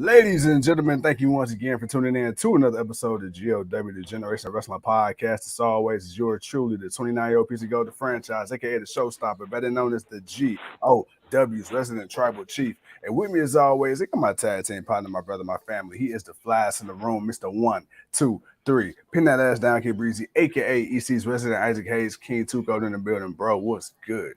Ladies and gentlemen, thank you once again for tuning in to another episode of GOW, the Generation of Wrestling Podcast. As always, is yours truly, the 29-year-old piece of gold, the franchise, aka the showstopper, better known as the GOW's resident tribal chief. And with me, as always, I got my tag team partner, my brother, my family. He is the flyest in the room, Mr. 1, 2, 3. Pin that ass down, Kid Breezy, aka EC's resident Isaac Hayes, King Tuco in the building, bro. What's good?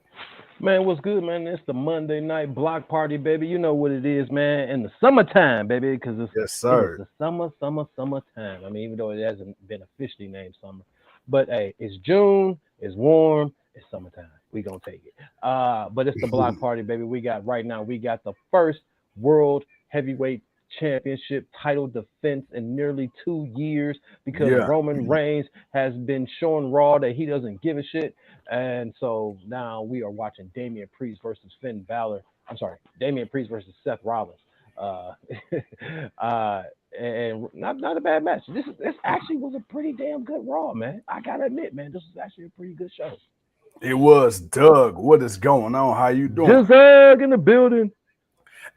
Man, what's good, man? It's the Monday night block party, baby. You know what it is, man. In the summertime, baby, because Yes, it is sir. the summertime. I mean, even though it hasn't been officially named summer, but hey, it's June, it's warm, it's summertime. We gonna take it. But it's the block party, baby. We got the first world heavyweight championship title defense in nearly 2 years because Yeah. Roman Reigns has been showing Raw that he doesn't give a shit. And so now we are watching Damian Priest versus Finn Balor. I'm sorry, Damian Priest versus Seth Rollins. Uh, and not a bad match. This actually was a pretty damn good Raw, man. I gotta admit, man, this was actually a pretty good show. It was Doug. What is going on? How you doing? Doug in the building.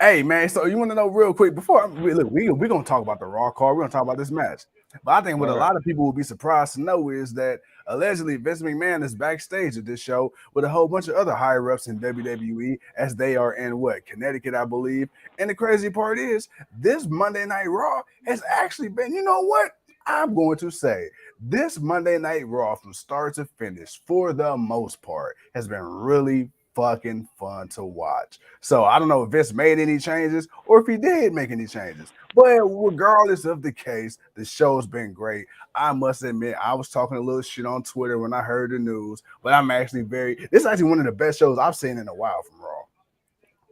Hey man, so you want to know real quick before we're gonna talk about the Raw card. We're gonna talk about this match. But I think what All a right. lot of people will be surprised to know is that allegedly Vince McMahon is backstage at this show with a whole bunch of other higher ups in WWE as they are in Connecticut, I believe. And the crazy part is this Monday Night Raw has actually been, you know what? I'm going to say this Monday Night Raw from start to finish, for the most part, has been really fucking fun to watch. So I don't know if Vince made any changes or if he did make any changes. But regardless of the case, the show's been great. I must admit, I was talking a little shit on Twitter when I heard the news, but I'm actually this is actually one of the best shows I've seen in a while from Raw.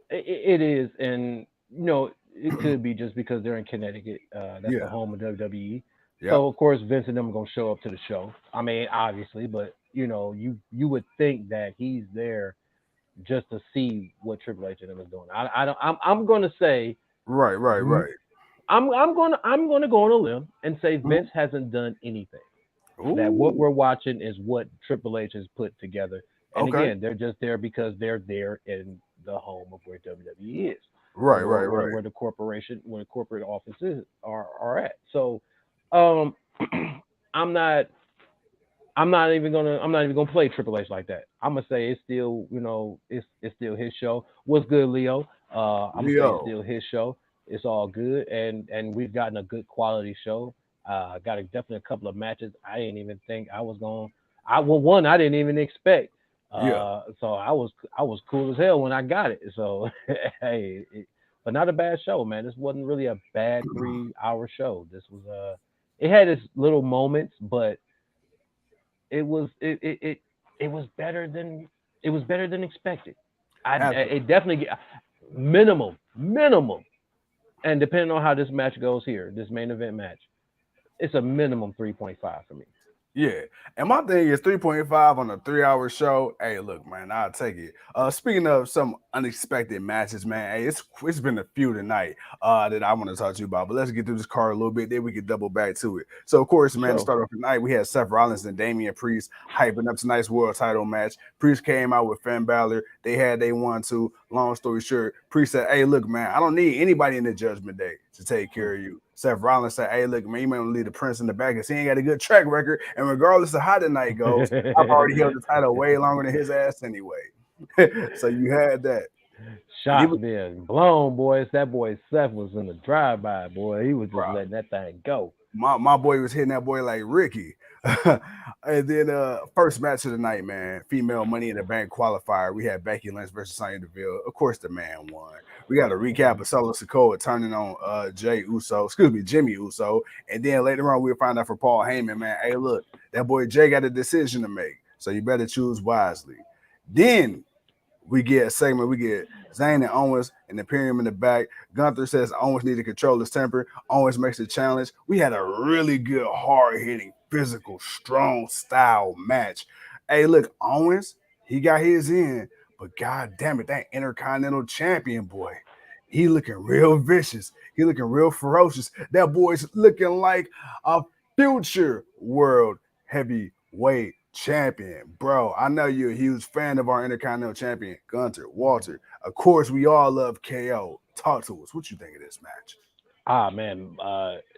It is, and it could be just because they're in Connecticut. That's the Yeah. home of WWE. Yep. So of course Vince and them are gonna show up to the show. I mean, obviously, but you would think that he's there just to see what Triple H and them is doing. I don't. I'm gonna say Right. I'm gonna go on a limb and say Mhm. Vince hasn't done anything. That what Ooh. we're watching is what Triple H has put together. And Okay. again, they're just there because they're there in the home of where WWE is, Right, right, right. where the corporation, where the corporate offices are at. So, um, I'm not. I'm not even gonna play Triple H like that. I'm gonna say it's still, it's still his show. What's good, Leo? I'm gonna say it's Leo. still his show. It's all good, and we've gotten a good quality show. Got definitely a couple of matches I didn't even think I was going. One I didn't even expect. Yeah. So I was cool as hell when I got it. So hey, but not a bad show, man. This wasn't really a bad 3 hour show. This was it had its little moments, but it was it was better than expected. Absolutely. It definitely minimum, and depending on how this match goes here, this main event match, it's a minimum 3.5 for me. Yeah. And my thing is 3.5 on a 3 hour show. Hey, look, man, I'll take it. Speaking of some unexpected matches, man, hey, it's been a few tonight that I want to talk to you about. But let's get through this card a little bit, then we can double back to it. So, of course, For man, to sure. start off tonight, we had Seth Rollins and Damian Priest hyping up tonight's world title match. Priest came out with Finn Balor. They won to. Long story short, Priest said, hey, look, man, I don't need anybody in the Judgment Day to take care of you. Seth Rollins said, hey, look, man, you might want to leave the Prince in the back because he ain't got a good track record. And regardless of how the night goes, I've already held the title way longer than his ass anyway. So you had that. And he Shots was, being blown, boys. That boy Seth was in the drive-by, boy. He was just bro, letting that thing go. my boy was hitting that boy like Ricky. And then first match of the night, man, female Money in the Bank qualifier. We had Becky Lynch versus Sonya Deville. Of course, the man won. We got a recap of Solo Sikoa turning on Jimmy Uso. And then later on, we'll find out for Paul Heyman, man. Hey, look, that boy Jay got a decision to make. So you better choose wisely. Then we get a segment. We get Zayn and Owens and Imperium in the back. Gunther says Owens need to control his temper. Owens makes the challenge. We had a really good, hard-hitting, physical, strong style match. Hey, look, Owens, he got his in, but god damn it, that Intercontinental Champion boy, he looking real vicious. He looking real ferocious. That boy's looking like a future world heavyweight champion, bro. I know you're a huge fan of our Intercontinental Champion, Gunter, Walter. Of course, we all love KO. Talk to us. What you think of this match? Man,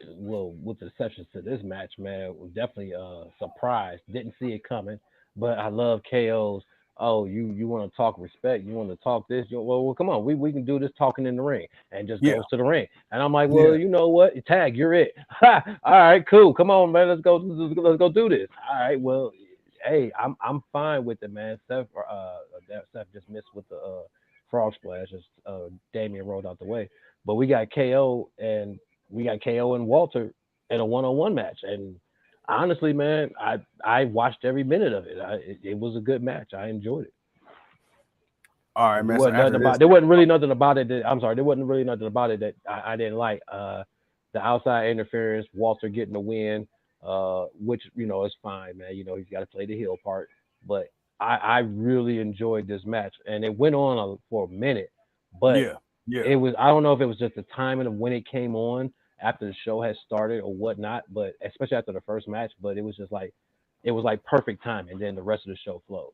well, with the exceptions to this match, man, was definitely surprised. Didn't see it coming, but I love KO's. Oh, you want to talk respect? You want to talk this? Well, come on, we can do this talking in the ring, and just Yeah, goes to the ring. And I'm like, well, yeah. you know what? Tag, you're it. Ha! All right, cool. Come on, man, let's go do this. All right, well, hey, I'm fine with it, man. Seth just missed with the frog splash as Damian rolled out the way. But we got KO and we got KO and Walter in a one-on-one match, and honestly, man, I watched every minute of it. It was a good match. I enjoyed it. All right, There man. So wasn't nothing after about. this, There wasn't really nothing about it. I'm sorry. There wasn't really nothing about it that I didn't like. The outside interference, Walter getting the win, which is fine, man. He's got to play the heel part, but I really enjoyed this match, and it went on for a minute, but yeah, yeah. it was I don't know if it was just the timing of when it came on after the show had started or whatnot, but especially after the first match, but it was just like it was like perfect time, and then the rest of the show flowed.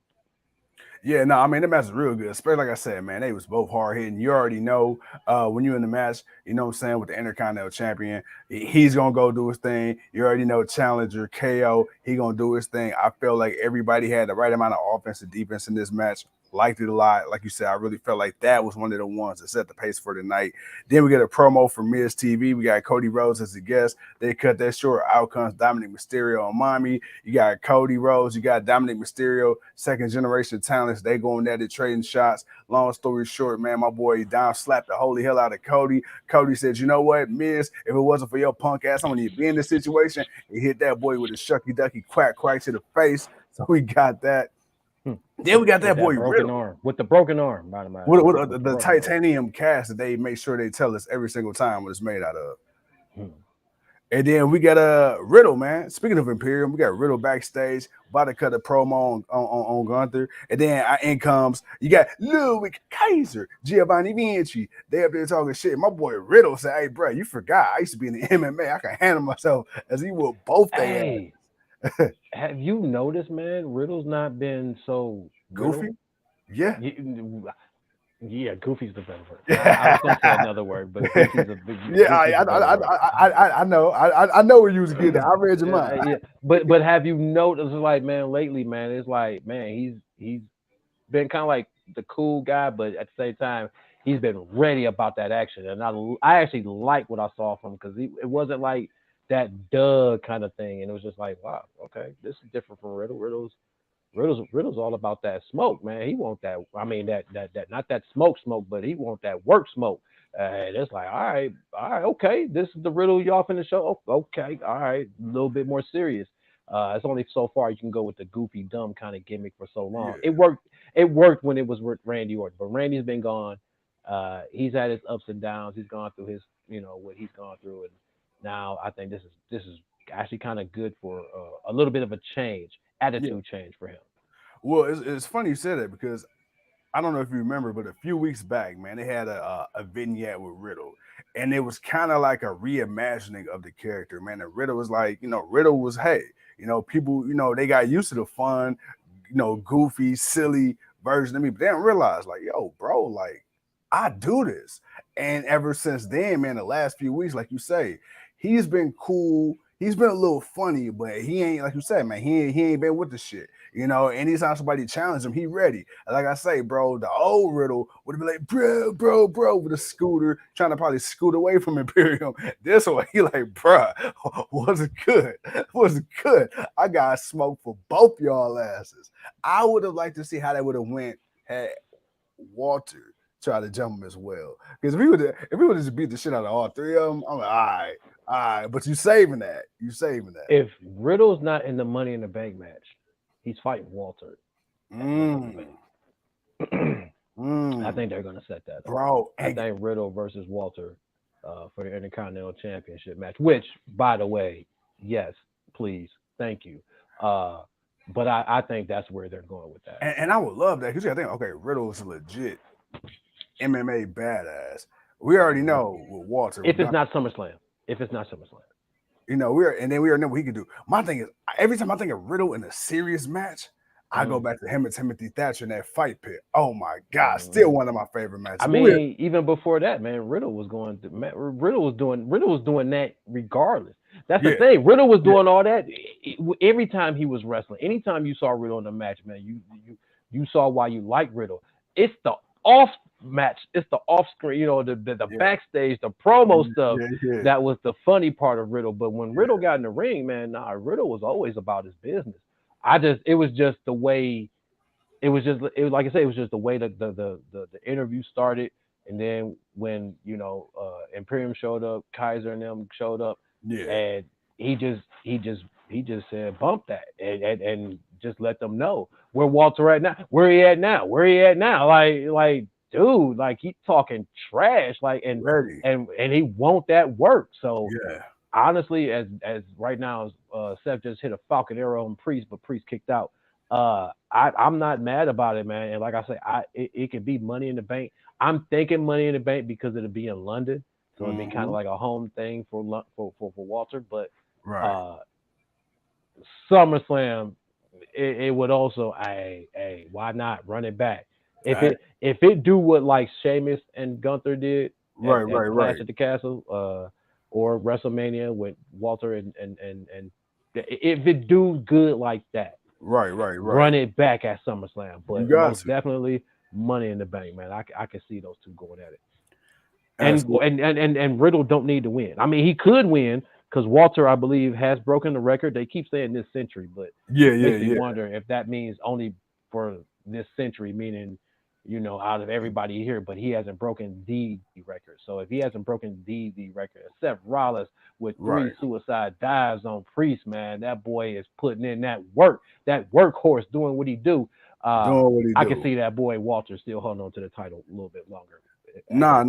Yeah, no, I mean the match is real good. Especially like I said, man, they was both hard hitting. You already know when you're in the match, you know what I'm saying, with the Intercontinental Champion, he's gonna go do his thing. You already know challenger KO, he gonna do his thing. I felt like everybody had the right amount of offense and defense in this match. Liked it a lot. Like you said, I really felt like that was one of the ones that set the pace for the night. Then we get a promo from Miz TV. We got Cody Rhodes as a guest. They cut that short. Out comes Dominic Mysterio and Mommy. You got Cody Rhodes. You got Dominic Mysterio, second generation talents. They going at it, trading shots. Long story short, man, my boy Dom slapped the holy hell out of Cody. Cody said, you know what, Miz, if it wasn't for your punk ass, I'm going to be in this situation. He hit that boy with a shucky ducky quack quack to the face. So we got that. Hmm. Then we got With that that boy broken Riddle. arm, with the broken arm, by the way, With with the the broken arm. titanium cast that they make sure they tell us every single time what it's made out of. Hmm. And then we got a Riddle, man. Speaking of Imperium, we got Riddle backstage, about to cut a promo on Gunther. And then in comes, you got Ludwig Kaiser, Giovanni Vinci. They up there talking shit. My boy Riddle said, hey, bro, you forgot. I used to be in the MMA. I can handle myself as he will both they Hey, have you noticed, man? Riddle's not been so Riddle. Goofy. Yeah. Yeah, Goofy's the better word. I was gonna say another word, but Goofy's a big Yeah, Goofy's the better word. I know. I know where you was getting at. I read your mind. Yeah, but have you noticed, like, man, lately, man, it's like, man, he's been kind of like the cool guy, but at the same time, he's been ready about that action, and I actually like what I saw from him because it wasn't like that duh kind of thing, and it was just like, wow, okay, this is different from Riddle. Riddle's all about that smoke, man. He want that. I mean, that not that smoke, but he want that work smoke. And it's like, all right, okay. This is the Riddle you off in the show. Okay, all right, a little bit more serious. It's only so far you can go with the goofy, dumb kind of gimmick for so long. Yeah. It worked. It worked when it was with Randy Orton, but Randy's been gone. He's had his ups and downs. He's gone through his, what he's gone through, and now I think this is actually kind of good for a little bit of a change, Yeah. attitude change for him. Well, it's funny you said that because I don't know if you remember, but a few weeks back, man, they had a vignette with Riddle, and it was kind of like a reimagining of the character, man. And Riddle was like, Riddle was, hey, people, they got used to the fun, goofy, silly version of me, but they didn't realize, like, yo, bro, like, I do this. And ever since then, man, the last few weeks, like you say, he's been cool. He's been a little funny, but he ain't, like you said, man, he ain't been with the shit. Anytime somebody challenge him, he ready. Like I say, bro, the old Riddle would have been like, bro, with a scooter, trying to probably scoot away from Imperium. This way, he like, bro, was it good? Was it good? I got smoke for both y'all asses. I would have liked to see how that would have went had Walter try to jump him as well. Because if we would just beat the shit out of all three of them, I'm like, all right. But you saving that. You saving that. If Riddle's not in the Money in the Bank match, he's fighting Walter at Money in the Mm, Bank. I mm, think they're gonna set that up. bro. I think Riddle versus Walter for the Intercontinental Championship match. Which, by the way, yes, please, thank you. But I think that's where they're going with that. And I would love that because I think, okay, Riddle is a legit MMA badass. We already Mhm. know with Walter. If it's not SummerSlam, if it's not SummerSlam, we already know what he can do. My thing is, every time I think of Riddle in a serious match, I go back to him and Timothy Thatcher in that fight pit. Oh my God, still one of my favorite matches. I mean, even before that, man, Riddle was doing that regardless. That's the thing. Riddle was doing all that every time he was wrestling. Anytime you saw Riddle in the match, man, you saw why you like Riddle. It's the off match. It's the off screen. You know, the backstage, the promo stuff. That was the funny part of Riddle. But when Riddle got in the ring, man, Riddle was always about his business. It was just the way. It was like I said, it was just the way that the interview started, and then when Imperium showed up, Kaiser and them showed up, and he just said bump that and just let them know where Walter at now, where he at now, like dude, like he talking trash, like and he want that work. So honestly, as right now, Seth just hit a Falcon Arrow on Priest, but Priest kicked out. I'm not mad about it, man. And like I say, it could be Money in the Bank. I'm thinking Money in the Bank because it'll be in London, so it'll be kind of like a home thing for Walter. But SummerSlam, it would also, why not run it back? If it do what like Sheamus and Gunther did, at Clash at the Castle, or WrestleMania with Walter and if it do good like that. Run it back at SummerSlam, but most definitely Money in the Bank, man. I can see those two going at it. And Riddle don't need to win. I mean, he could win because Walter, I believe, has broken the record. They keep saying this century, but makes me wonder if that means only for this century, meaning out of everybody here, but he hasn't broken the record. So if he hasn't broken the record, Seth Rollins with 3 suicide dives on Priest, man, that boy is putting in that workhorse, doing what he do. I can see that boy Walter still holding on to the title a little bit longer. Nah.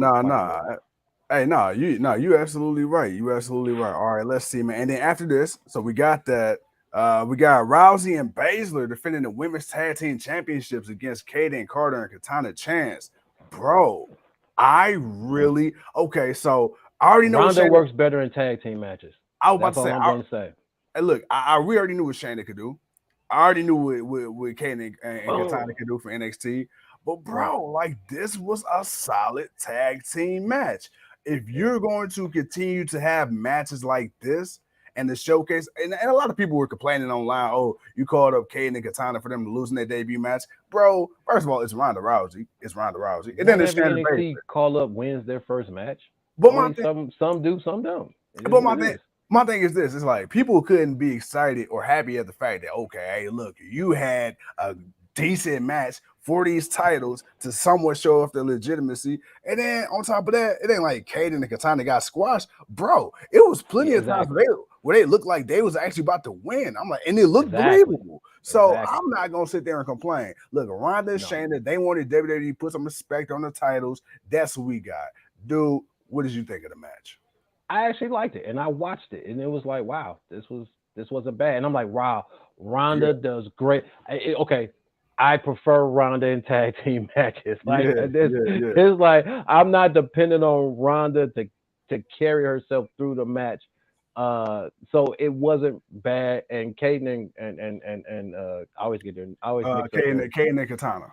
Hey, you absolutely right. You absolutely right. All right, let's see, man. And then after this, so we got that. We got Rousey and Baszler defending the women's tag team championships against Kaden Carter and Katana Chance. Bro, so I already know Ronda works better in tag team matches. I was about to say, I'm going to say. Hey, look, we already knew what Shayna could do. I already knew what Kaden and Katana could do for NXT. But bro, like this was a solid tag team match. If you're going to continue to have matches like this, and the showcase, and a lot of people were complaining online, oh, you called up Kaden and Katana for them losing their debut match. Bro, first of all, it's Ronda Rousey. And then there's NXT call up wins their first match. But some do, some don't. But my thing is this: it's like people couldn't be excited or happy at the fact that, okay, hey, look, you had a decent match for these titles to somewhat show off their legitimacy. And then on top of that, it ain't like Kaden and Katana got squashed. Bro, it was plenty of times where they looked like they was actually about to win. I'm like, and it looked believable. So I'm not going to sit there and complain. Look, Ronda and Shayna, they wanted WWE to put some respect on the titles. That's what we got. Dude, what did you think of the match? I actually liked it, and I watched it, and it was like, wow, this wasn't bad. And I'm like, wow, Ronda does great. I prefer Ronda in tag team matches. Like it's like I'm not dependent on Ronda to carry herself through the match. So it wasn't bad. And Kaden and I always get there. I always Kaden and Katana.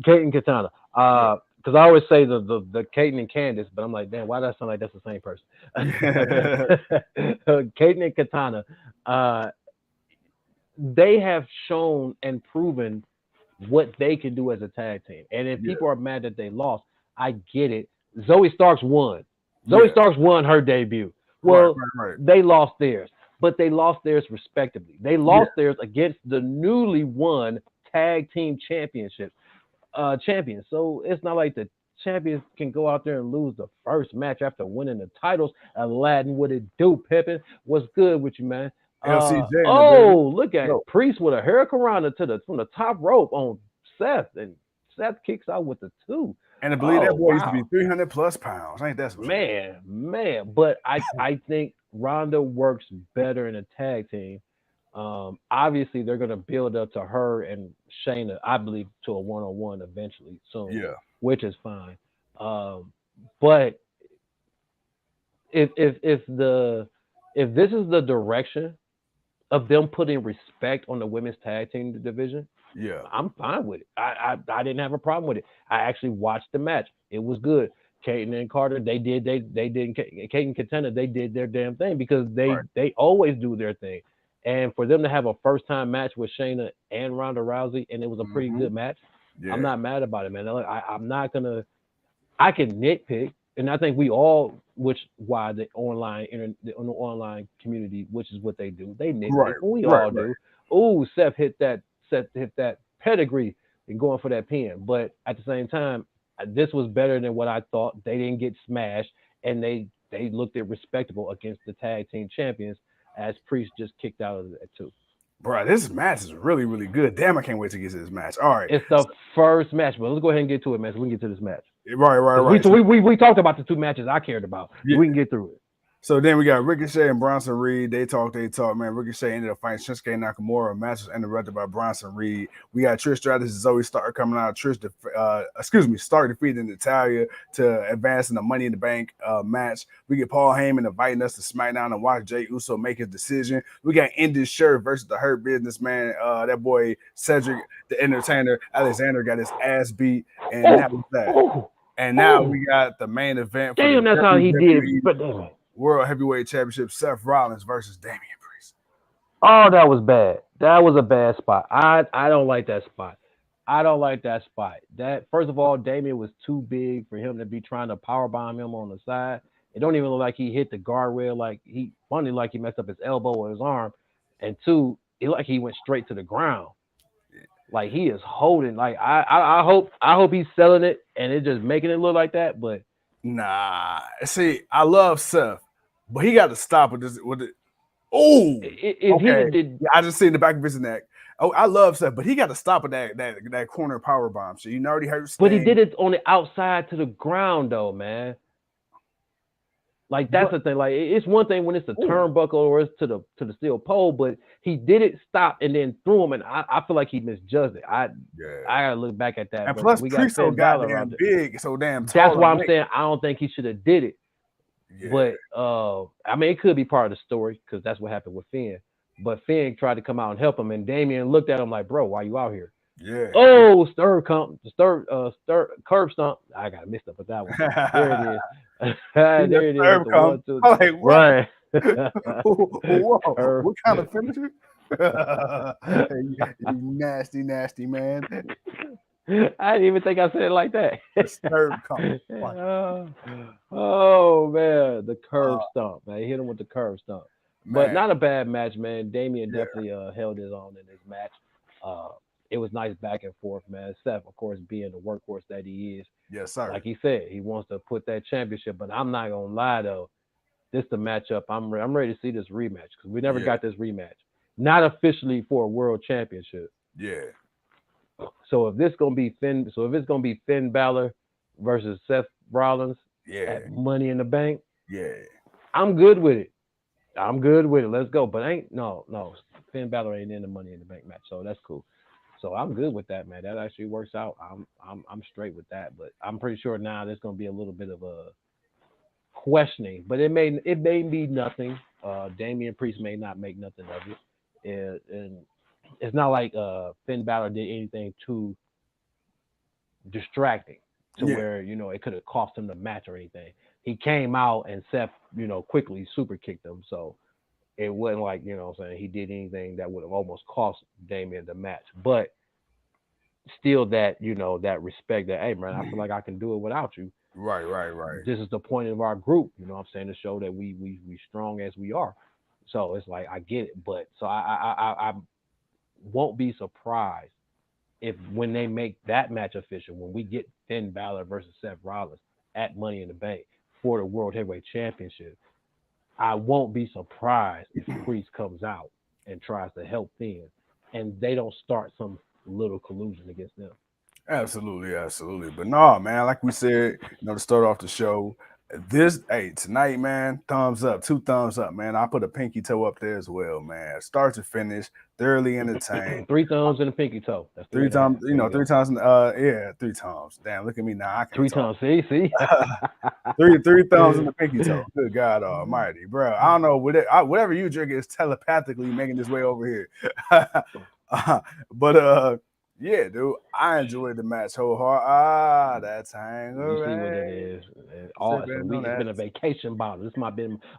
Kaden Katana. Because I always say the Kaden and Candice, but I'm like, damn, why does that sound like that's the same person? Kaden and Katana. They have shown and proven what they can do as a tag team. And if people are mad that they lost, I get it. Zoe Starks won. Starks won her debut. Well, they lost theirs, but they lost theirs respectively. They lost theirs against the newly won tag team champions. So it's not like the champions can go out there and lose the first match after winning the titles. Aladdin, what it do, Pippin? What's good with you, man? Look at Priest with a Hurricanrana from the top rope on Seth, and Seth kicks out with the 2. And I believe that boy used to be 300 plus pounds. Ain't that some man? But I think Ronda works better in a tag team. Obviously, they're going to build up to her and Shayna, I believe, to a one-on-one eventually soon. Which is fine. But if this is the direction of them putting respect on the women's tag team division, Yeah. I'm fine with it. I didn't have a problem with it. I actually watched the match. It was good. Caden and Carter, they did Caden Contender, they did their damn thing because Right. they always do their thing. And for them to have a first time match with Shayna and Ronda Rousey, and it was a pretty Mm-hmm. good match, I'm Yeah. not mad about it, man. I'm not gonna. I can nitpick, and I think we all, which why the online community, which is what they do, they Right. nitpick. We Right. all Right. do. Oh, Seth hit that pedigree and going for that pin. But at the same time, this was better than what I thought. They didn't get smashed, and they looked at respectable against the tag team champions as Priest just kicked out of that too. Bro, this match is really, really good. Damn, I can't wait to get to this match. All right. It's the first match, but let's go ahead and get to it, man. So we can get to this match. Right, right, Because right. So, we talked about the two matches I cared about. yeah. We can get through it. So then we got Ricochet and Bronson Reed. They talk, man. Ricochet ended up fighting Shinsuke Nakamura. Match was interrupted by Bronson Reed. We got Trish Stratus and Zoe Stark coming out. Stark defeating Natalia to advance in the Money in the Bank match. We get Paul Heyman inviting us to SmackDown and watch Jey Uso make his decision. We got Indy Shirt versus the Hurt Business, man. That boy Cedric, the Entertainer, Alexander got his ass beat, and that was that. And now we got the main event for damn, the that's how he did. But World Heavyweight Championship, Seth Rollins versus Damian Priest. oh, that was bad. That was a bad spot. I don't like that spot. I don't like that spot. That first of all, Damian was too big for him to be trying to powerbomb him on the side. It don't even look like he hit the guardrail. Like he messed up his elbow or his arm. And two, it like he went straight to the ground. Like he is holding. Like I hope he's selling it and it just making it look like that. But nah, see, I love Seth, but he got to stop with this. With it. Oh, okay. Yeah, I just seen the back of his neck. Oh, I love Seth, but he got to stop with that corner power bomb. So you know already hurt. But he did it on the outside to the ground, though, man. Like that's the thing. Like it's one thing when it's the turnbuckle or it's to the steel pole, but he did it stop and then threw him, and I feel like he misjudged it. I gotta look back at that. And plus, we got so goddamn big, so damn tall. That's why I'm saying I don't think he should have did it. Yeah. But I mean, it could be part of the story because that's what happened with Finn. But Finn tried to come out and help him, and Damian looked at him like, "Bro, why you out here?" Yeah. Oh, curb stomp. I got mixed up with that one. There it is. There it is. The 1, 2, 3. Like, right. Whoa. What kind of finisher? You nasty, nasty man. I didn't even think I said it like that. Oh man, the curb stomp, man. He hit him with the curb stomp. But not a bad match, man. Damian definitely held his own in this match. It was nice back and forth, man. Seth, of course, being the workhorse that he is. Yes, sir. Like he said, he wants to put that championship. But I'm not gonna lie though, this the matchup. I'm ready to see this rematch because we never got this rematch. Not officially for a world championship. Yeah. So if it's gonna be Finn Balor versus Seth Rollins at Money in the Bank, I'm good with it. Let's go. But no, Finn Balor ain't in the Money in the Bank match, so that's cool. So I'm good with that, man. That actually works out. I'm straight with that. But I'm pretty sure now there's gonna be a little bit of a questioning, but it may be nothing. Damian Priest may not make nothing of it, and it's not like Finn Balor did anything too distracting to where it could have cost him the match or anything. He came out and Seth quickly super kicked him, so it wasn't like what I'm saying he did anything that would have almost cost Damian the match. But still, that that respect that, hey man, I feel like I can do it without you. Right. This is the point of our group, what I'm saying, to show that we strong as we are. So it's like I get it, but so I won't be surprised if when they make that match official, when we get Finn Balor versus Seth Rollins at Money in the Bank for the World Heavyweight Championship, I won't be surprised if Priest comes out and tries to help Finn, and they don't start some little collusion against them. Absolutely. But no, man, like we said, to start off the show, Tonight, man, thumbs up, 2 thumbs up, man. I put a pinky toe up there as well, man. Start to finish, thoroughly entertained. 3 thumbs and a pinky toe. That's three Three and a times, half. There you three go. times. Yeah, 3 times. Damn, look at me now. I can't Three talk. times. See. Three thumbs in the pinky toe. Good God Almighty, bro. I don't know whatever you drink is telepathically making its way over here. But yeah, dude, I enjoyed the match wholeheartedly. That's You see what it Tangeray. is. It's been a vacation bottle.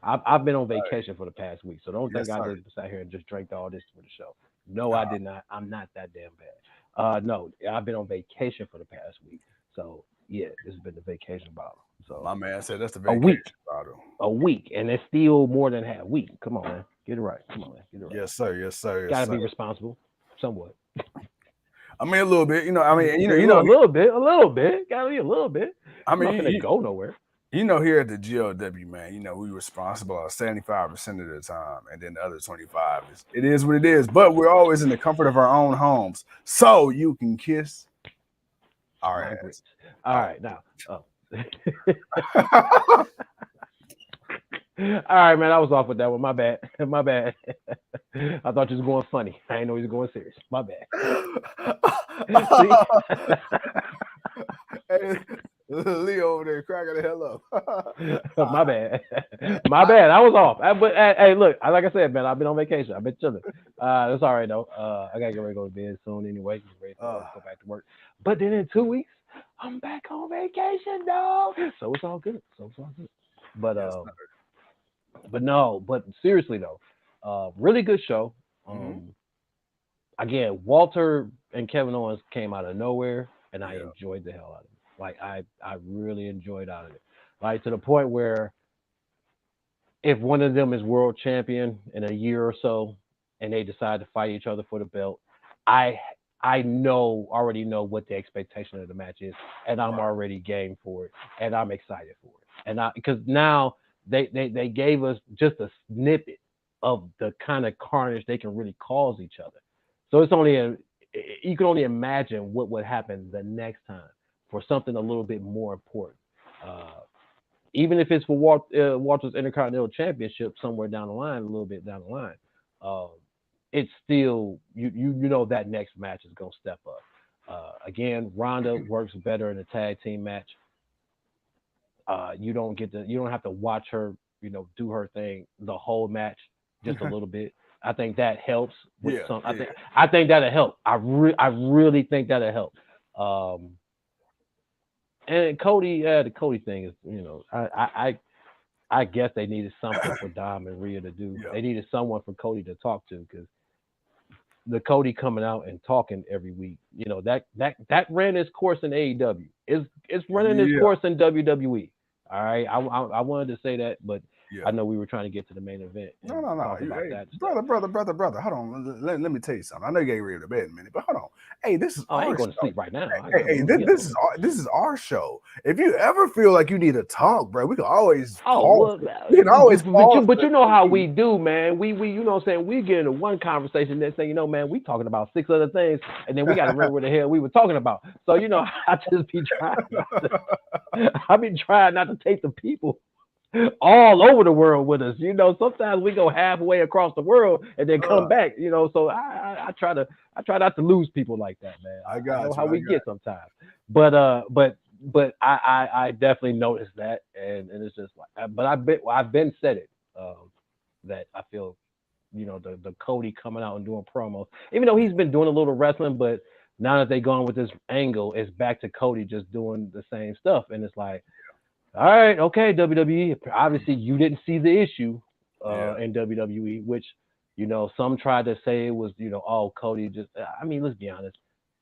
I've been on vacation for the past week, so don't think Yes, I sir. just sat here and just drank all this for the show. No, I Uh, did not. I'm not that damn bad. No, I've been on vacation for the past week, so yeah, this has been the vacation bottle. So my man said that's the a vacation week, bottle. a week, and it's still more than half week. Come on, man, get it right. Come on, man, get it right. Yes, sir. Yes, sir. Yes, Got to sir. be responsible, somewhat. I mean, a little bit. I mean, A little bit, a little bit. Got to be a little bit. I I'm not mean, gonna go nowhere. here at the GLW, man, we responsible 75% of the time, and then the other 25 is what it is. But we're always in the comfort of our own homes, so you can kiss our My ass. grits. All right, now. Oh. All right, man. I was off with that one. My bad. My bad. I thought you was going funny. I didn't know you was going serious. My bad. See? Hey, Leo over there cracking the hell up. My bad. My bad. I was off. But hey, look, like I said, man, I've been on vacation. I've been chilling. That's all right though. I gotta get ready to go to bed soon anyway. Get ready to go back to work. But then in 2 weeks, I'm back on vacation, dog. So it's all good. But Yes, but seriously though, really good show. Mhm. Again, Walter and Kevin Owens came out of nowhere, and I Yeah. enjoyed the hell out of it. Like I really enjoyed out of it. Like to the point where if one of them is world champion in a year or so, and they decide to fight each other for the belt, I already know what the expectation of the match is, and I'm Right. already game for it, and I'm excited for it. And because now they gave us just a snippet of the kind of carnage they can really cause each other. So you can only imagine what would happen the next time for something a little bit more important. Uh, Even if it's for Walter's Intercontinental Championship somewhere down the line, a little bit down the line, um, it's still you know that next match is gonna step up. Again, Ronda works better in a tag team match. You don't have to watch her do her thing the whole match, just a little bit. I think that helps with Yeah. some. Yeah. I think that'll help. I really think that'll help. Um, and Cody, the Cody thing is, I guess they needed something for Dom and Rhea to do. Yeah. They needed someone for Cody to talk to because the Cody coming out and talking every week, that ran its course in AEW. It's running its Yeah. course in WWE. All right, I wanted to say that, but Yeah. I know we were trying to get to the main event and No. talk about Hey, that brother, stuff. brother. Hold on. Let me tell you something. I know you getting ready to bed in a minute, but hold on. Hey, this is Oh, I our ain't going to show. sleep right now. I Hey, got to this, be up a this is little our this is our show. If you ever feel like you need to talk, bro, we can always Oh pause. well, We can always pause. but you know how we do, man. We you know what I'm saying, we get into one conversation, next thing you know, man, we talking about 6 other things, and then we got to remember what the hell we were talking about. So I just be trying not to. I be trying not to take the people all over the world with us. Sometimes we go halfway across the world and then come back. So I try not to lose people like that, man. I I got know you. how we get sometimes, but I definitely noticed that, and it's just like, but I've been said it, that I feel the Cody coming out and doing promos, even though he's been doing a little wrestling, but now that they gone with this angle, it's back to Cody just doing the same stuff, and it's like, all right, okay, WWE. Obviously, you didn't see the issue Yeah. in WWE, which some tried to say it was oh, Cody just. I mean, let's be honest.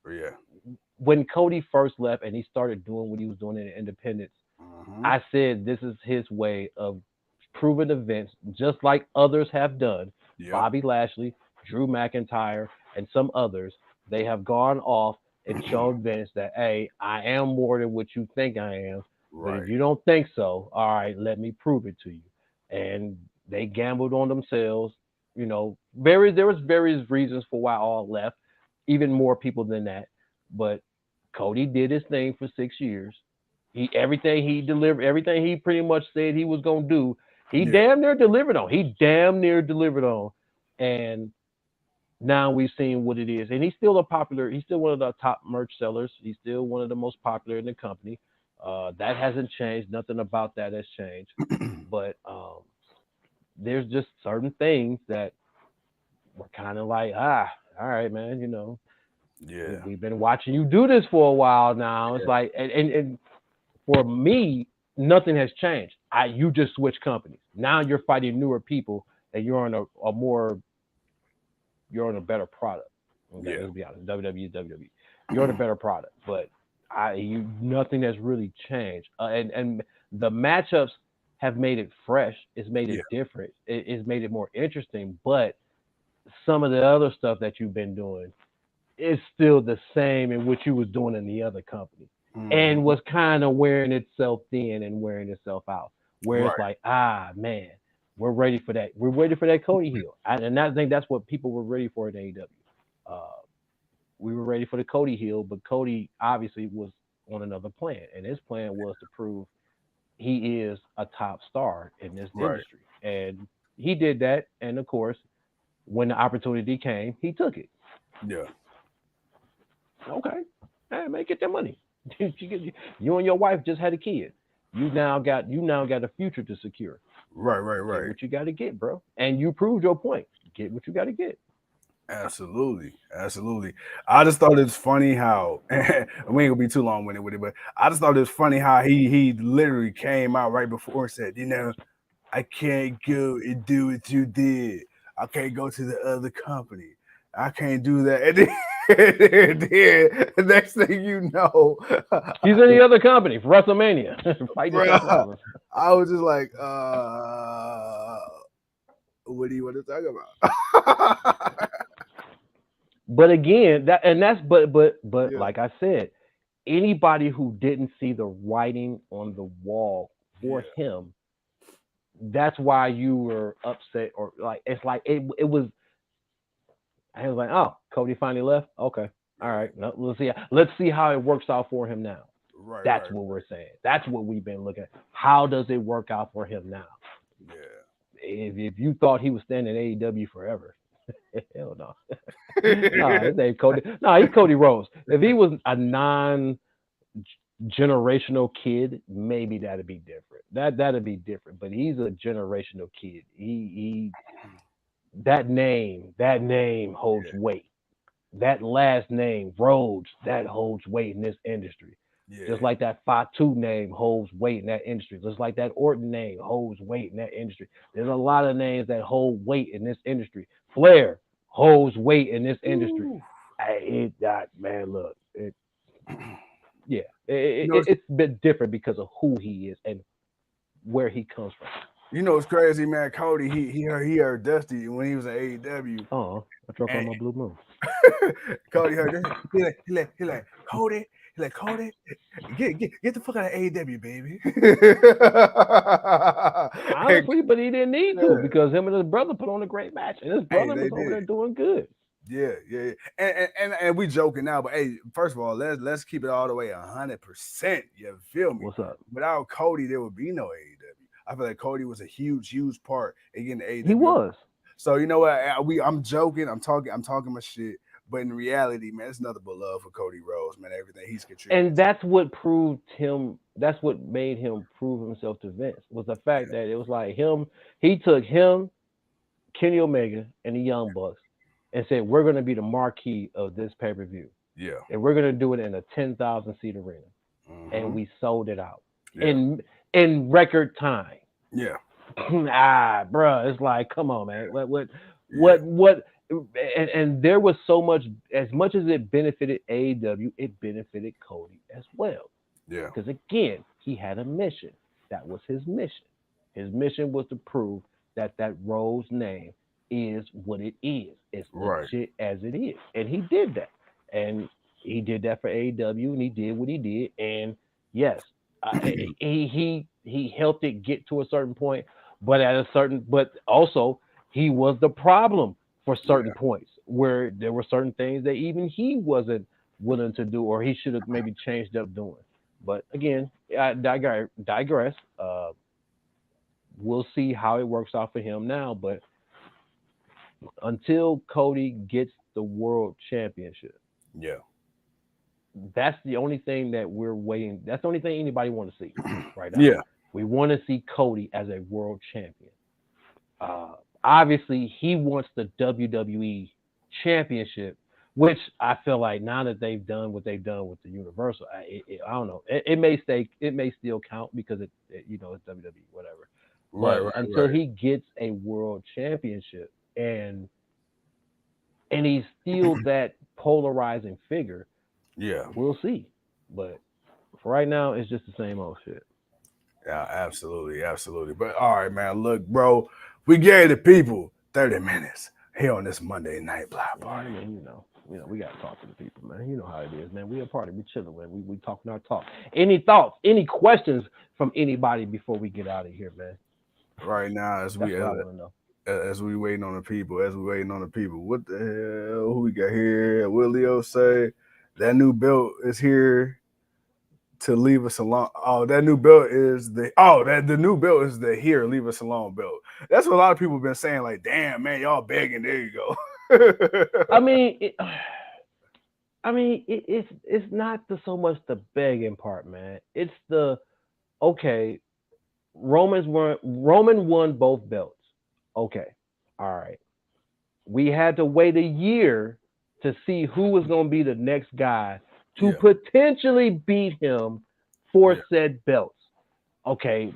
Yeah. When Cody first left and he started doing what he was doing in Independence, Mm-hmm. I said this is his way of proving events, just like others have done. Yep. Bobby Lashley, Drew McIntyre, and some others. They have gone off and shown Vince that, hey, I am more than what you think I am. But Right. if you don't think so, all right, let me prove it to you. And they gambled on themselves. There was various reasons for why all left, even more people than that. But Cody did his thing for 6 years. Everything he delivered, everything he pretty much said he was gonna do, he Yeah. damn near delivered on. He damn near delivered on, and now we've seen what it is. And he's still he's still one of the top merch sellers. He's still one of the most popular in the company. That hasn't changed. Nothing about that has changed. But there's just certain things that were kind of like, all right, man, Yeah. we've been watching you do this for a while now. It's Yeah. like, and for me, nothing has changed. You just switched companies. Now you're fighting newer people, and you're on a more, you're on a better product. Okay, Yeah. let's be honest. WWE, WWE. You're on a better product, but nothing has really changed. And the matchups have made it fresh. It's made Yeah. it different. It's made it more interesting. But some of the other stuff that you've been doing is still the same in what you was doing in the other company, and Mhm. was kind of wearing itself thin and wearing itself out. Where it's Right. like, man, we're ready for that. We're ready for that Cody heel, and I think that's what people were ready for in AEW. Uh, we were ready for the Cody heel, but Cody obviously was on another plan, and his plan was to prove he is a top star in this Right. industry, and he did that. And of course, when the opportunity came, he took it. Yeah. Okay, hey man, get that money. You and your wife just had a kid. You now got a future to secure. Right. Right. Get Right. what you got to get, bro. And you proved your point. Get what you got to get. Absolutely, absolutely. I just thought it's funny how we ain't gonna be too long with it, but I just thought it's funny how he literally came out right before and said, I can't go and do what you did. I can't go to the other company. I can't do that. And then, the next thing you know, He's in the other company for WrestleMania, fighting Seth bro, Rollins. I was just like, what do you want to talk about? But again, but Yeah, like I said, anybody who didn't see the writing on the wall for yeah, him, that's why you were upset, or like it's like it was. I was like, oh, Cody finally left. Okay, all yeah. right. No, let's see how it works out for him now. Right, That's right, what we're right. saying. That's what we've been looking at. How does it work out for him now? Yeah. If you thought he was staying in AEW forever, hell no. No, his name Cody. No, he's Cody Rhodes. If he was a non-generational kid, maybe that'd be different. That'd be different. But he's a generational kid. He that name holds Yeah, weight. That last name, Rhodes, that holds weight in this industry. Just yeah, like that Fatu name holds weight in that industry. Just like that Orton name holds weight in that industry. There's a lot of names that hold weight in this industry. Flair holds weight in this industry. Ooh. Man, look, yeah, You know, it's, it's a bit different because of who he is and where he comes from. it's crazy, man. Cody, he heard Dusty when he was in AEW, Oh, I drunk on and my blue moon. Cody heard this. He like Cody. He like Cody. Get the fuck out of AEW, baby. And, Honestly, but he didn't need to yeah, because him and his brother put on a great match, and his hey, brother they was over did. there doing good. Yeah, yeah, yeah. And we joking now, but hey, first of all, let's keep it all the way 100%. You feel me? What's up? Without Cody, there would be no AEW. I feel like Cody was a huge part in getting the He AEW. was. So you know what? I'm joking. I'm talking my shit. But in reality, man, it's nothing but love for Cody Rhodes, man. Everything he's contributed. And that's what proved him. That's what made him prove himself to Vince was the fact Yeah, that it was like him. He took him, Kenny Omega, and the Young Bucks, and said, "We're going to be the marquee of this pay per view, yeah, and we're going to do it in a 10,000 seat arena." And hmm we sold it out yeah, in record time. yeah, Bruh, it's like, come on, man. yeah, What? And there was so much as it benefited AEW, it benefited Cody as well. yeah. Because again, he had a mission. That was his mission. His mission was to prove that Rose name is what it is. It's Right. legit as it is, and he did that. And he did that for AEW, and he did what he did. And yes, he helped it get to a certain point, but also he was the problem for certain Yeah. points where there were certain things that even he wasn't willing to do, or he should have maybe changed up doing. But again, I digress. We'll see how it works out for him now. But until Cody gets the world championship, Yeah. that's the only thing that we're waiting. That's the only thing anybody want to see right now. Yeah. We want to see Cody as a world champion. Uh, Obviously, he wants the WWE championship, which I feel like now that they've done what they've done with the Universal, I don't know. It may stay. It may still count because it's WWE, whatever. Right. But Right. until Right. he gets a world championship and he's still that polarizing figure, Yeah. we'll see. But for right now, it's just the same old shit. Yeah. Absolutely. Absolutely. But all right, man. Look, bro, we gave the people 30 minutes here on this Monday night block Man, party. I mean, we gotta talk to the people, man. You know how it is, man. We a party, we chilling, man. We talking our talk. Any thoughts, any questions from anybody before we get out of here, man? Right now, That's what I want to know. as we waiting on the people, what the hell? Who we got here? What Leo say? That new belt is here to leave us alone. Oh, that new belt is the new belt is the here leave us alone belt. That's what a lot of people have been saying. Like, damn man, y'all begging. There you go. I mean, it's not so much the begging part, man. It's the okay. Roman won both belts. Okay, all right. We had to wait a year to see who was going to be the next guy to Yeah, potentially beat him for yeah, said belts. Okay,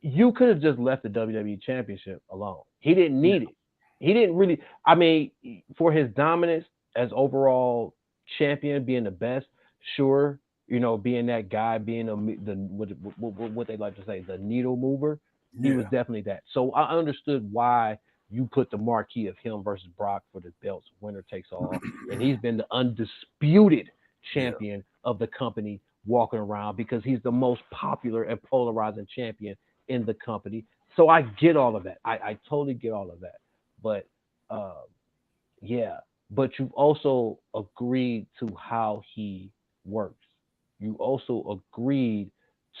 you could have just left the WWE Championship alone. He didn't yeah, need it. He didn't really. I mean, for his dominance as overall champion, being the best, sure. Being that guy, being what they like to say, the needle mover. He was yeah, definitely that. So I understood why you put the marquee of him versus Brock for the belts, winner takes all, and he's been the undisputed yeah, champion of the company walking around because he's the most popular and polarizing champion in the company. So I get all of that. I totally get all of that. But uh, yeah, but you've also agreed to how he works. You also agreed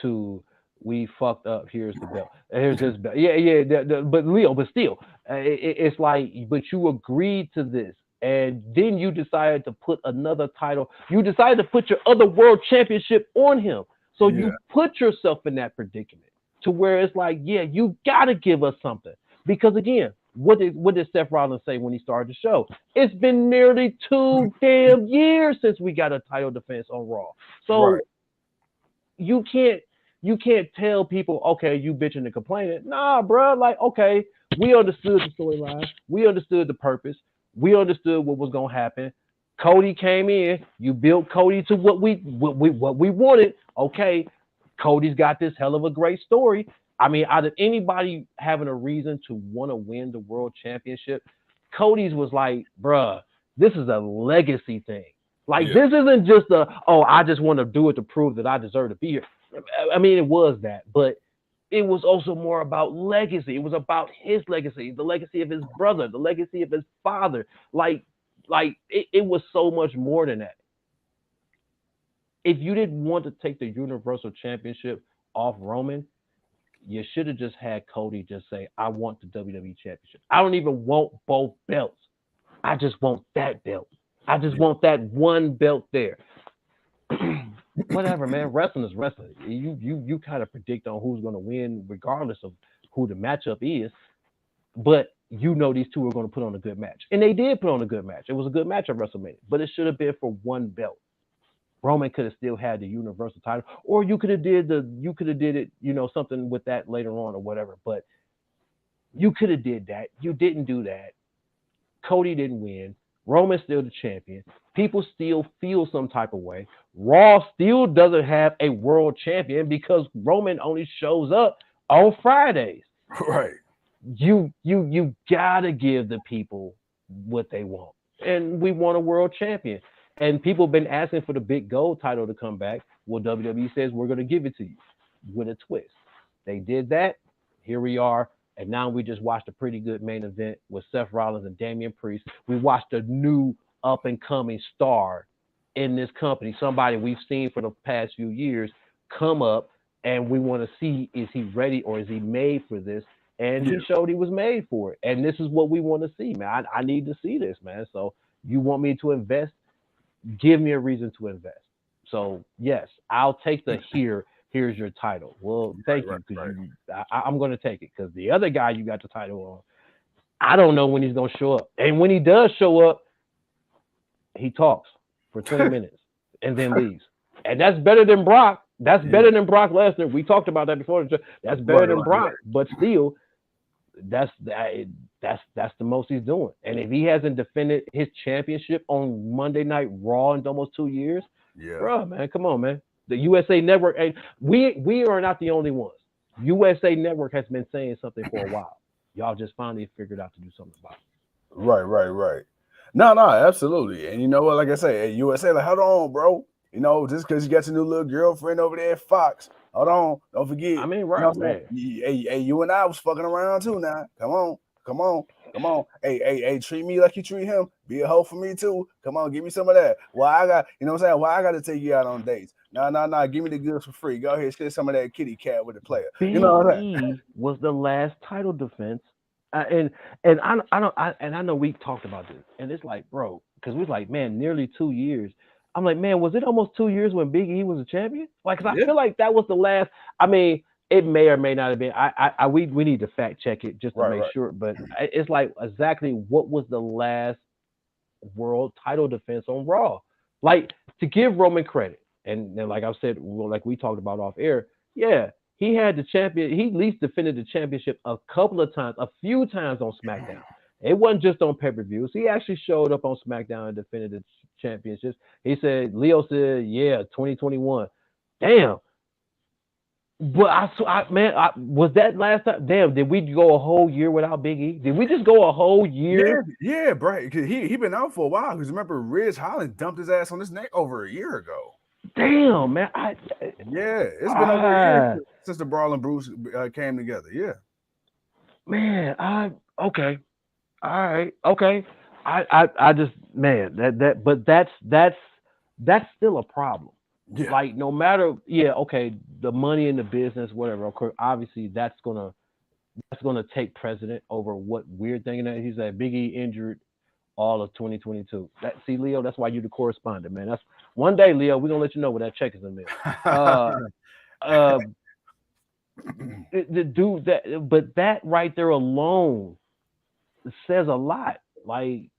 to we fucked up. Here's the belt. Here's his belt. Yeah, yeah. But Leo, but still, it's like, but you agreed to this, and then you decided to put another title. You decided to put your other world championship on him. So yeah, you put yourself in that predicament to where it's like, yeah, you gotta give us something because again, what did Seth Rollins say when he started the show? It's been nearly 2 damn years since we got a title defense on Raw. right. So you can't you can't tell people, okay, you bitching and complaining. Nah, bro. Like, okay, we understood the storyline, we understood the purpose, we understood what was gonna happen. Cody came in, you built Cody to what we wanted. Okay, Cody's got this hell of a great story. I mean, out of anybody having a reason to want to win the world championship, Cody's was like, bruh, this is a legacy thing. Like, Yeah, this isn't just I just want to do it to prove that I deserve to be here. I mean, it was that, but it was also more about legacy. It was about his legacy, the legacy of his brother, the legacy of his father. It was so much more than that. If you didn't want to take the Universal Championship off Roman, you should have just had Cody just say, I want the WWE Championship. I don't even want both belts. I just want that belt. I just yeah, want that one belt there. Whatever, man. Wrestling is wrestling. You kind of predict on who's going to win, regardless of who the matchup is. But these two are going to put on a good match, and they did put on a good match. It was a good match at WrestleMania, but it should have been for one belt. Roman could have still had the Universal title, or you could have did it, something with that later on or whatever. But you could have did that. You didn't do that. Cody didn't win. Roman's still the champion. People still feel some type of way. Raw still doesn't have a world champion because Roman only shows up on Fridays. right. You gotta give the people what they want. And we want a world champion. And people have been asking for the big gold title to come back. Well, WWE says we're gonna give it to you with a twist. They did that. Here we are. And now we just watched a pretty good main event with Seth Rollins and Damian Priest. We watched a new up and coming star in this company, somebody we've seen for the past few years come up, and we want to see, is he ready or is he made for this? And Yeah, he showed he was made for it. And this is what we want to see, man. I need to see this, man. So you want me to invest? Give me a reason to invest. So yes, I'll take the here. Here's your title. Well, thank right, you, because right. I'm going to take it, because the other guy you got the title on, I don't know when he's going to show up. And when he does show up, he talks for 20 minutes and then leaves. And that's better than Brock. That's Yeah, better than Brock Lesnar. We talked about that before. That's better right, than right, Brock, right. but still, that's that's the most he's doing. And if he hasn't defended his championship on Monday Night Raw in almost 2 years, Yeah, bro, man, come on, man. The USA Network, and we are not the only ones. USA Network has been saying something for a while. Y'all just finally figured out to do something about right, right, right. No, no, absolutely. And you know what? Like I say, at USA, like, hold on, bro. You know, just because you got your new little girlfriend over there at Fox, hold on, don't forget. it. I mean, You know right, what I'm saying? man. Hey, you and I was fucking around too. Now, come on, come on, come on. Hey, treat me like you treat him. Be a hoe for me too. Come on, give me some of that. Why I got, you know what I'm saying? Why I got to take you out on dates? No, no, no. Give me the goods for free. Go ahead, share some of that kitty cat with the player. You know Big what I'm saying? E was the last title defense, and I know we talked about this, and it's like, bro, because we was like, man, nearly 2 years. I'm like, man, was it almost 2 years when Big E was a champion? Like, 'cause I Yeah. feel like that was the last. I mean, it may or may not have been. We need to fact check it just to Right, make right. sure, but it's like, exactly what was the last world title defense on Raw? Like, to give Roman credit, and like I said, well, like we talked about off air, yeah, he had the champion. He at least defended the championship a couple of times, a few times on SmackDown. It wasn't just on pay-per-views. He actually showed up on SmackDown and defended the championships. He said, Leo said, yeah, 2021. Damn. But man, was that last time? Damn, did we go a whole year without Big E? Did we just go a whole Yeah, year? yeah, bro. 'Cause he been out for a while. Because remember, Ridge Holland dumped his ass on his neck over a year ago. Damn, man. Yeah, it's been over a year I since the Brawl and Bruce came together. Yeah, man, okay, all right, okay. I just, man, but that's still a problem. yeah, Like, no matter, yeah, okay, the money in the business, whatever. Of course, obviously, that's gonna take precedent over what we're thinking. That he said Big E injured all of 2022. That, see, Leo, that's why you the correspondent, man. That's one day, Leo. We're gonna let you know where that check is in the mail. Uh, uh, the dude that, but that right there alone says a lot. Like,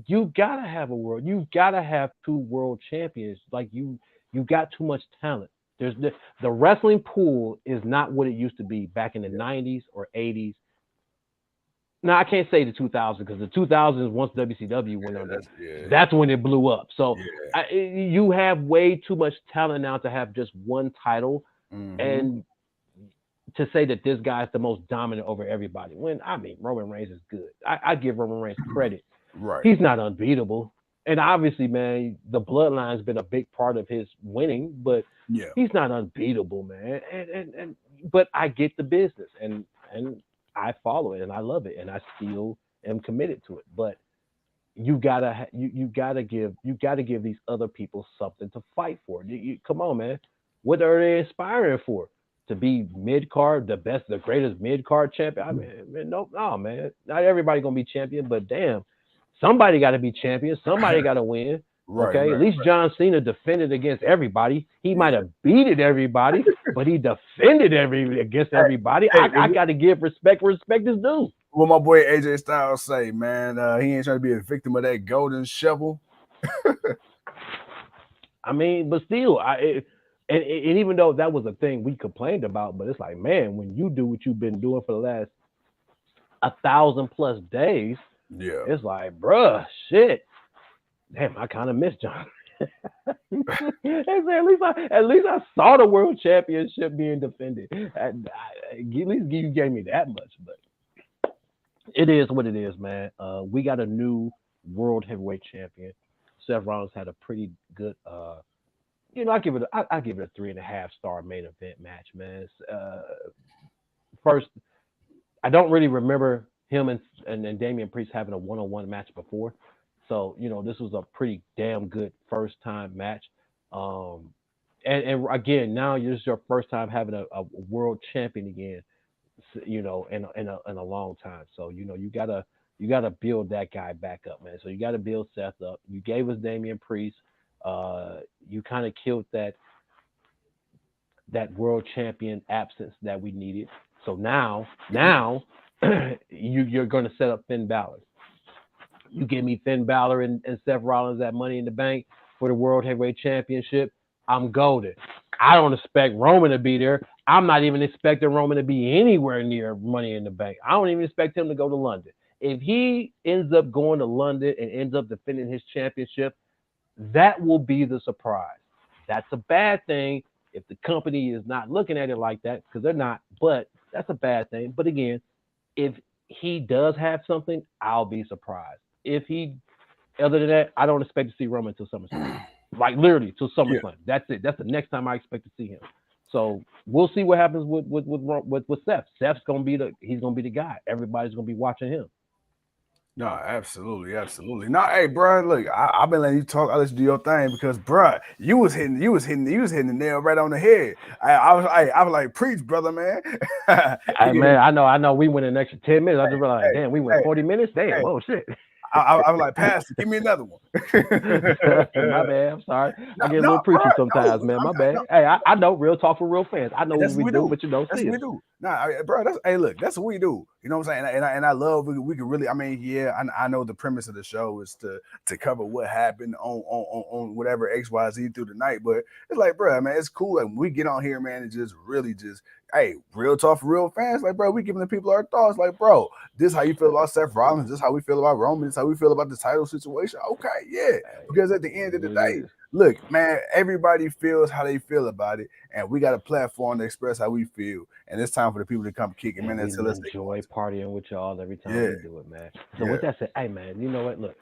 you gotta have a world. You gotta have two world champions. Like, you got too much talent. There's the wrestling pool is not what it used to be back in the yeah, '90s or '80s. Now, I can't say the 2000s, because the 2000s, once WCW went under, that's yeah, that's when it blew up. So yeah. you have way too much talent now to have just one title, Mm-hmm. and to say that this guy's the most dominant over everybody. When, I mean, Roman Reigns is good. I give Roman Reigns credit. Right. He's not unbeatable. And obviously, man, the bloodline's been a big part of his winning, but Yeah. he's not unbeatable, man. And but I get the business, and I follow it, and I love it, and I still am committed to it. But you gotta give these other people something to fight for. Come on, man. What are they inspiring for? To be mid card, the best, the greatest mid card champion? I mean, man, no, man. Not everybody gonna be champion, but damn, somebody got to be champion. Somebody got to win. Right. Okay, at Right. least John Cena defended against everybody. He might Yeah. have beated everybody, but he defended against Hey, everybody. hey, I got to give respect where respect is due. what my boy AJ Styles say, man, he ain't trying to be a victim of that golden shovel. I mean, but still, and even though that was a thing we complained about, but it's like, man, when you do what you've been doing for the last 1,000+ days, Yeah. it's like, bruh, shit. Damn, I kind of miss John. At least I saw the world championship being defended. At least you gave me that much, but it is what it is, man. We got a new world heavyweight champion. Seth Rollins had a pretty good. I give it a 3.5 star main event match, man. First, I don't really remember him and Damian Priest having a one-on-one match before. So, this was a pretty damn good first time match. Um, and again, now this is your first time having a world champion again, in a long time. So, you gotta build that guy back up, man. So you gotta build Seth up. You gave us Damian Priest. You kind of killed that world champion absence that we needed. So now you're going to set up Finn Balor. You give me Finn Balor and Seth Rollins at Money in the Bank for the World Heavyweight Championship. I'm golden. I don't expect Roman to be there. I'm not even expecting Roman to be anywhere near Money in the Bank. I don't even expect him to go to London. If he ends up going to London and ends up defending his championship, that will be the surprise. That's a bad thing if the company is not looking at it like that, because they're not, but that's a bad thing. But again, if he does have something, I'll be surprised. If he, other than that, I don't expect to see Roman until SummerSlam. Like literally till Yeah. SummerSlam. That's it. That's the next time I expect to see him. So we'll see what happens with Seth. Seth's he's gonna be the guy. Everybody's gonna be watching him. No, absolutely, absolutely. No, hey, bro, look, I've been letting you talk. I let you do your thing because, bro, you was hitting the nail right on the head. I was like, preach, brother, man. Man, I know. We went an extra 10 minutes. I just realized, Hey, damn, we went hey, 40 minutes. Damn, hey. oh shit. I was like, Pastor, give me another one. My bad. I'm sorry. I get a No, little preachy bro, sometimes, no, man. My I'm bad. no, Hey, I know real talk for real fans. I know that's what we what we do, do. but you don't That's see what we it. do. Nah, bro, look, that's what we do. You know what I'm saying? And I love we can really. I mean, yeah, I know the premise of the show is to cover what happened on whatever XYZ through the night, but it's like, bro, man, it's cool. And we get on here, man, and just really just hey, real talk for real fans. Like, bro, we giving the people our thoughts. Like, bro, this how you feel about Seth Rollins. This how we feel about Roman. This how we feel about the title situation. Okay, yeah. Because at the end of the day, look, man, everybody feels how they feel about it, and we got a platform to express how we feel. And it's time for the people to come kick him in and tell us they enjoy partying with y'all every time yeah, we do it, man. So yeah, with that said, hey man, you know what? Look,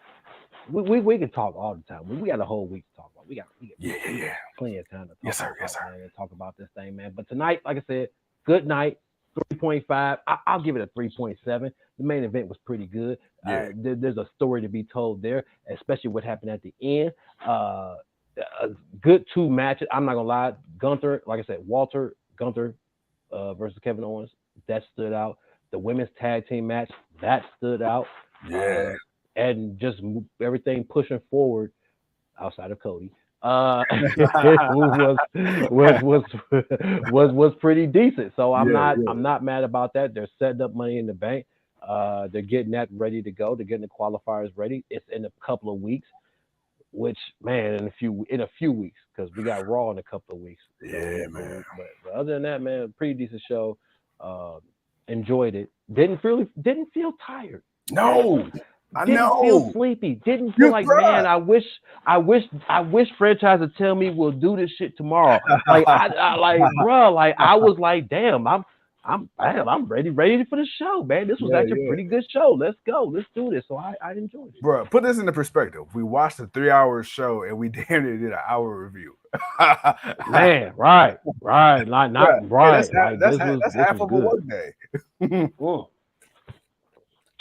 we can talk all the time. We got a whole week to talk about. We got yeah. plenty of time to talk Yes, sir. about, Yes, sir. man, and talk about this thing, man. But tonight, like I said, good night. 3.5. I'll give it a 3.7. The main event was pretty good. Yeah. There's a story to be told there, especially what happened at the end. A good two matches. I'm not gonna lie. Gunther, like I said, Walter Gunther versus Kevin Owens, that stood out. The women's tag team match, that stood out. Yeah. And just everything pushing forward outside of Cody. Was pretty decent. So I'm not mad about that. They're setting up Money in the Bank. They're getting that ready to go. They're getting the qualifiers ready. It's in a couple of weeks, which man, in a few weeks, because we got Raw in a couple of weeks. Yeah, man. But other than that, man, pretty decent show. Enjoyed it. Didn't feel tired. No. I Didn't know. feel sleepy. Didn't feel like, man, I wish franchise would tell me we'll do this shit tomorrow. Like bro, like I was like, damn, I'm ready for the show, man. This was actually a pretty good show. Let's go. Let's do this. So I enjoyed it. Bro, put this into perspective. We watched a 3-hour show and we damn near did an hour review. Man, right. Like not right. That's half of a work day.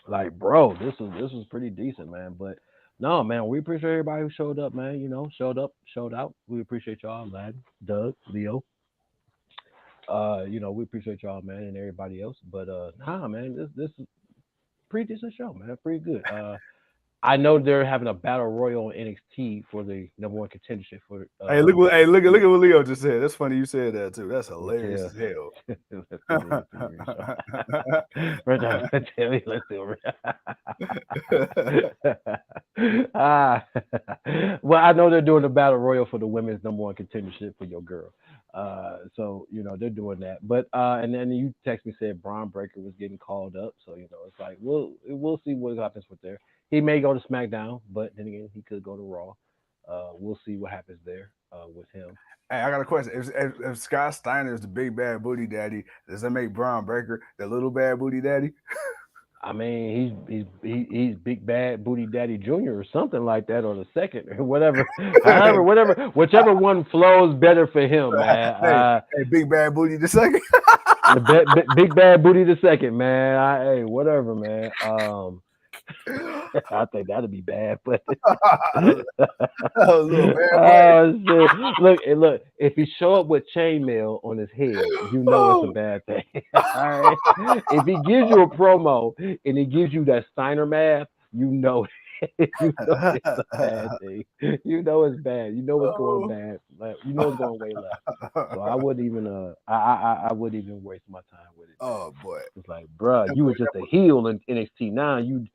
Like, bro, this was pretty decent, man. But no, man, we appreciate everybody who showed up, man. You know, showed up, showed out. We appreciate y'all, Lad, Doug, Leo. We appreciate y'all, man, and everybody else. But nah, man, this is pretty decent show, man. Pretty good. I know they're having a battle royal on NXT for the number one contendership for. Hey, look at what Leo just said. That's funny you said that too. That's hilarious as hell. Well, I know they're doing a battle royal for the women's number one contendership for your girl. So they're doing that. But and then you text me said Braun Breaker was getting called up. So it's like we'll see what happens with there. He may go to SmackDown, but then again, he could go to Raw. We'll see what happens there with him. Hey, I got a question. If Scott Steiner is the big bad booty daddy, does that make Braun Breaker the little bad booty daddy? I mean, he's Big Bad Booty Daddy Jr. or something like that, or the second, or whatever. Whichever one flows better for him, man. Hey, Big Bad Booty the second. Big Bad Booty the second, man. Hey, whatever, man. I think that'd be bad, but That was a little bad boy. oh shit! Look. If he show up with chainmail on his head, you know it's a Oh. bad thing. All right. If he gives you a promo and he gives you that Steiner math, you know, you know it's a bad thing. You know it's bad. You know it's going Oh. bad. You know it's going way left. So I wouldn't even I wouldn't even waste my time with it, man. Oh boy. It's like, bruh, That you boy, was just a heel in NXT. Now you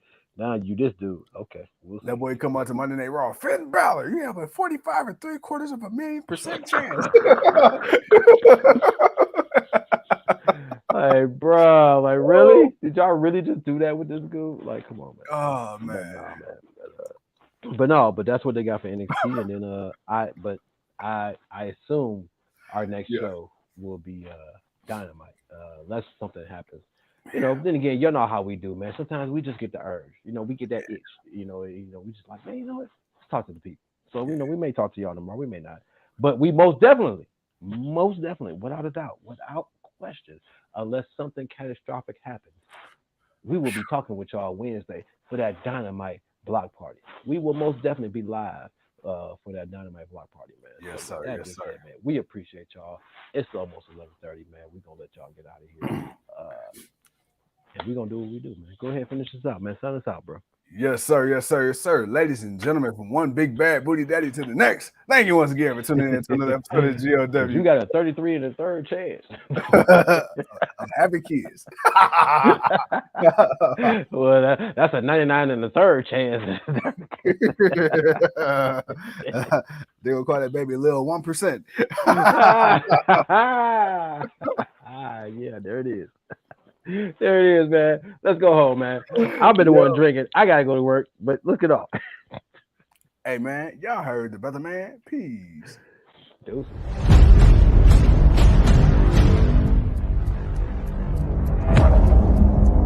this dude. Okay, we'll that see. boy come out to Monday Night Raw. Finn Balor, you have a 45.75% chance. Like, bro, like, Oh, really? Did y'all really just do that with this dude? Like, come on, man. oh But man. nah, man. But no, but that's what they got for NXT, and then I assume our next Yeah. show will be Dynamite, unless something happens. Then again, you know how we do, man. Sometimes we just get the urge. We get that itch. We just like, man, let's talk to the people. So we may talk to y'all tomorrow, we may not, but we most definitely, without a doubt, without question, unless something catastrophic happens, we will be talking with y'all Wednesday for that Dynamite block party. We will most definitely be live for that Dynamite block party, man. Yes, So sir. with that Yes, being sir. said, man, we appreciate y'all. It's almost 11:30, man. We're gonna let y'all get out of here. And we're gonna do what we do, man. Go ahead and finish this out, man. Sign us out, bro. Yes, sir. Yes, sir. Yes, sir. Ladies and gentlemen, from one big bad booty daddy to the next. Thank you once again for tuning in to another episode of Because you GLW. got a 33 and a third chance. I'm happy kids. Well, that's a 99 and a third chance. They gonna call that baby a little 1%. Yeah, there it is. There it is, man. Let's go home, man. I've been the one Yo. drinking. I gotta go to work, but look it up. Hey man, y'all heard the brother man. Peace. Deuces.